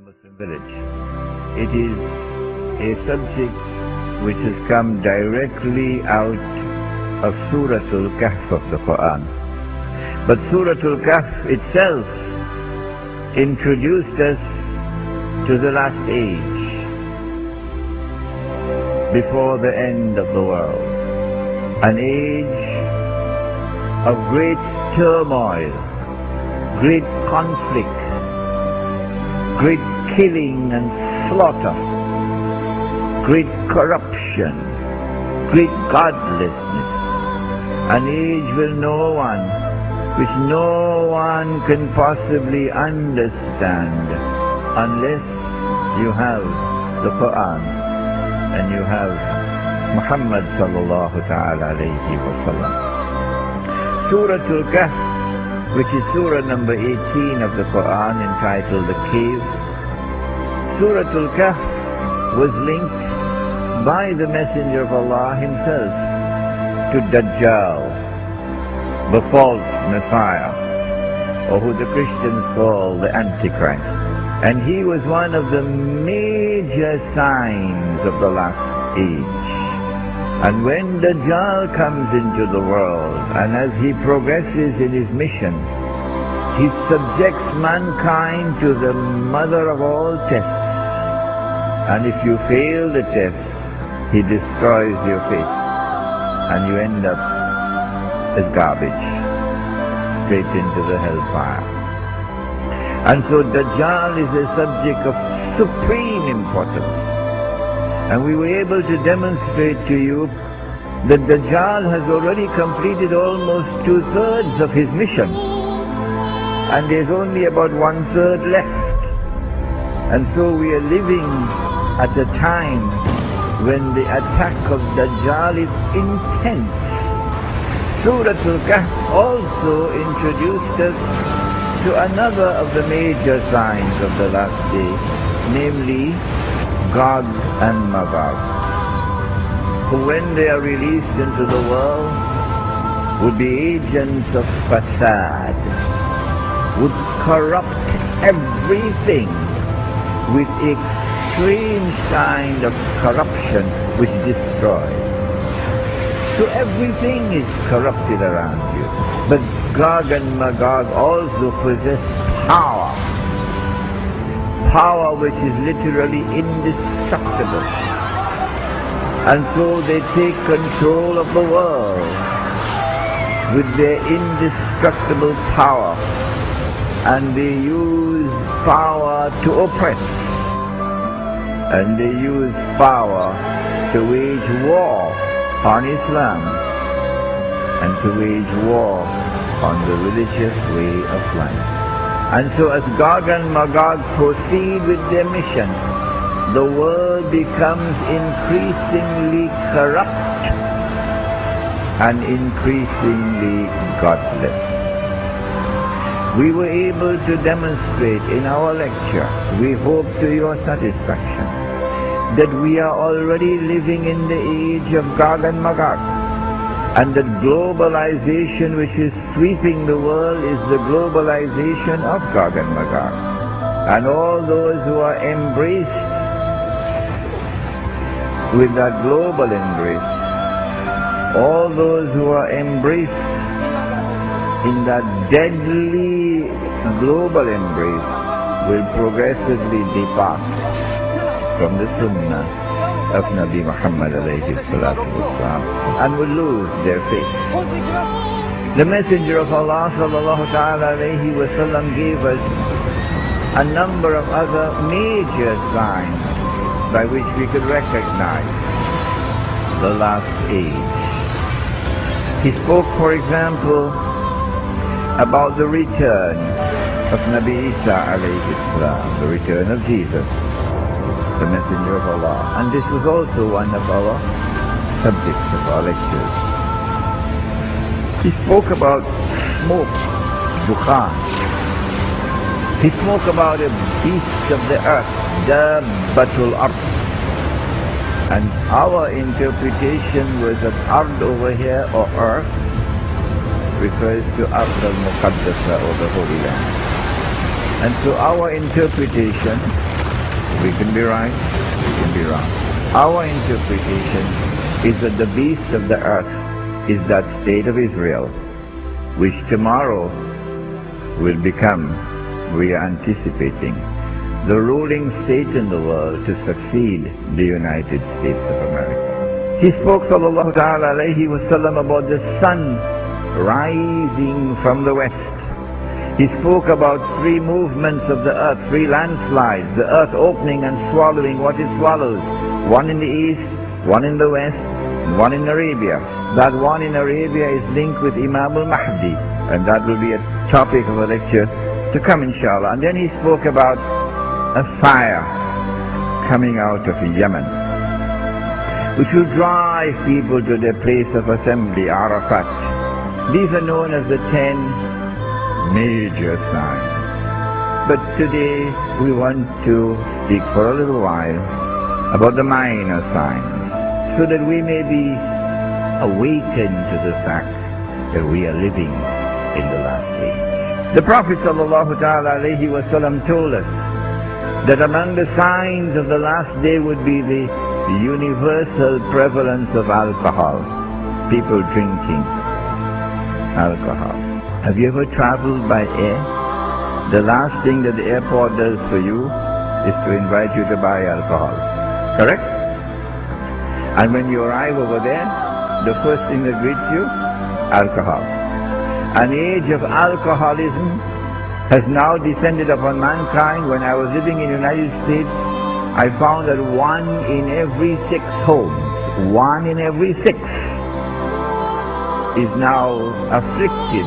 Muslim village. It is a subject which has come directly out of Suratul Kahf of the Quran. But Suratul Kahf itself introduced us to the last age, before the end of the world. An age of great turmoil, great conflict, great killing and slaughter, great corruption, great godlessness. An age which no one can possibly understand unless you have the Quran and you have Muhammad sallallahu ta'ala alayhi wa sallam. Suratul Kahf, which is surah number 18 of the Quran, entitled The Cave. Suratul Kahf was linked by the Messenger of Allah himself to Dajjal, the false Messiah, or who the Christians call the Antichrist. And he was one of the major signs of the last age. And when Dajjal comes into the world, and as he progresses in his mission, he subjects mankind to the mother of all tests. And if you fail the test, he destroys your faith, and you end up as garbage, straight into the hellfire. And so Dajjal is a subject of supreme importance. And we were able to demonstrate to you that Dajjal has already completed almost 2/3 of his mission. And there's only about 1/3 left. And so we are living at a time when the attack of Dajjal is intense. Suratul Kahf also introduced us to another of the major signs of the last day, namely Gog and Magog, who when they are released into the world would be agents of fasad, would corrupt everything with extreme kind of corruption which destroys. So everything is corrupted around you. But Gog and Magog also possess power. Power which is literally indestructible. And so they take control of the world with their indestructible power. And they use power to oppress. And they use power to wage war on Islam and to wage war on the religious way of life. And so as Gog and Magog proceed with their mission, the world becomes increasingly corrupt and increasingly godless. We were able to demonstrate in our lecture, we hope to your satisfaction, that we are already living in the age of Gog and Magog, and that globalization which is sweeping the world is the globalization of Gog and Magog. And all those who are embraced with that global embrace, all those who are embraced in that deadly global embrace will progressively depart from the Sunnah of Nabi Muhammad alayhi salatu wasalam and will lose their faith. The Messenger of Allah sallallahu ta'ala alayhi wasallam gave us a number of other major signs by which we could recognize the last age. He spoke, for example, about the return of Nabi Isa alayhi salam, the return of Jesus, the Messenger of Allah. And this was also one of our subjects of our lectures. He spoke about smoke, dukhan. He spoke about a beast of the earth, Dabbatul Ard. And our interpretation was that Ard over here, or earth, refers to Ard al-Muqaddasa, or the Holy Land. And so our interpretation We can be right, we can be wrong. Our interpretation is that the beast of the earth is that state of Israel, which tomorrow will become, we are anticipating, the ruling state in the world to succeed the United States of America. He spoke sallallahu ta'ala alayhi wa sallam about the sun rising from the west. He spoke about three movements of the earth, three landslides, the earth opening and swallowing what it swallows. One in the east, one in the west, and one in Arabia. That one in Arabia is linked with Imam al-Mahdi, and that will be a topic of a lecture to come inshallah. And then he spoke about a fire coming out of Yemen, which will drive people to their place of assembly, Arafat. These are known as the 10 major signs. But today we want to speak for a little while about the minor signs, so that we may be awakened to the fact that we are living in the last age. The Prophet ﷺ told us that among the signs of the last day would be the universal prevalence of alcohol, people drinking alcohol. Have you ever traveled by air? The last thing that the airport does for you is to invite you to buy alcohol, correct? And when you arrive over there, the first thing that greets you, alcohol. An age of alcoholism has now descended upon mankind. When I was living in the United States, I found that 1 in every 6 homes, 1 in every 6 is now afflicted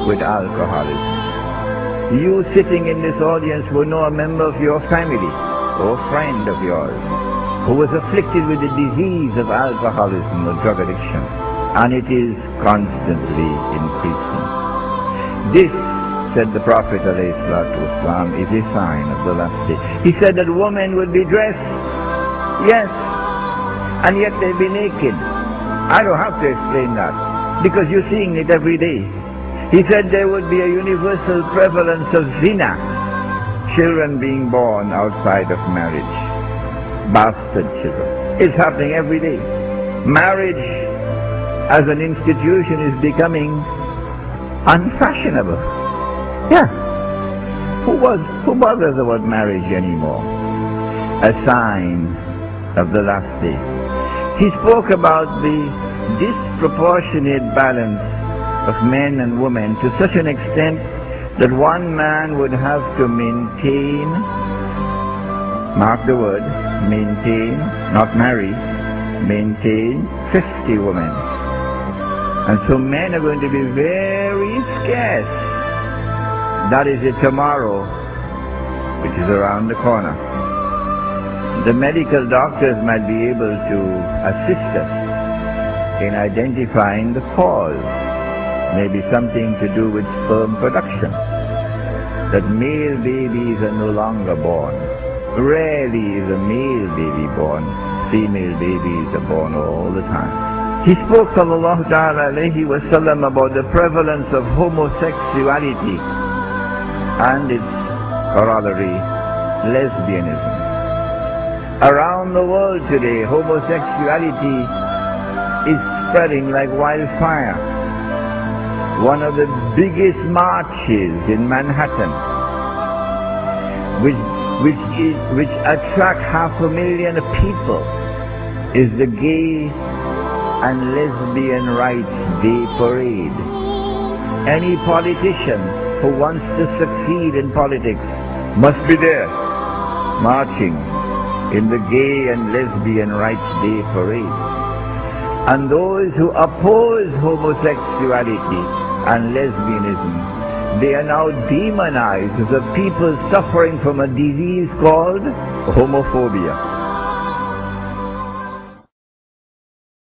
with alcoholism. You sitting in this audience will know a member of your family or a friend of yours who was afflicted with the disease of alcoholism or drug addiction, and it is constantly increasing. This, said the Prophet ﷺ, is a sign of the last day. He said that women would be dressed, yes, and yet they'd be naked. I don't have to explain that, because you're seeing it every day. He said there would be a universal prevalence of zina, children being born outside of marriage, bastard children. It's happening every day. Marriage as an institution is becoming unfashionable. Yeah. Who bothers about marriage anymore? A sign of the last day. He spoke about the disproportionate balance of men and women to such an extent that one man would have to maintain, mark the word, maintain, not marry, maintain 50 women. And so men are going to be very scarce. That is it tomorrow, which is around the corner. The medical doctors might be able to assist us in identifying the cause. Maybe something to do with sperm production. That male babies are no longer born. Rarely is a male baby born. Female babies are born all the time. He spoke sallallahu ta'ala alayhi wa sallam about the prevalence of homosexuality and its corollary, lesbianism. Around the world today, homosexuality is spreading like wildfire. One of the biggest marches in Manhattan, which attract 500,000 people, is the Gay and Lesbian Rights Day Parade. Any politician who wants to succeed in politics must be there, marching in the Gay and Lesbian Rights Day Parade. And those who oppose homosexuality and lesbianism, they are now demonized as a people suffering from a disease called homophobia.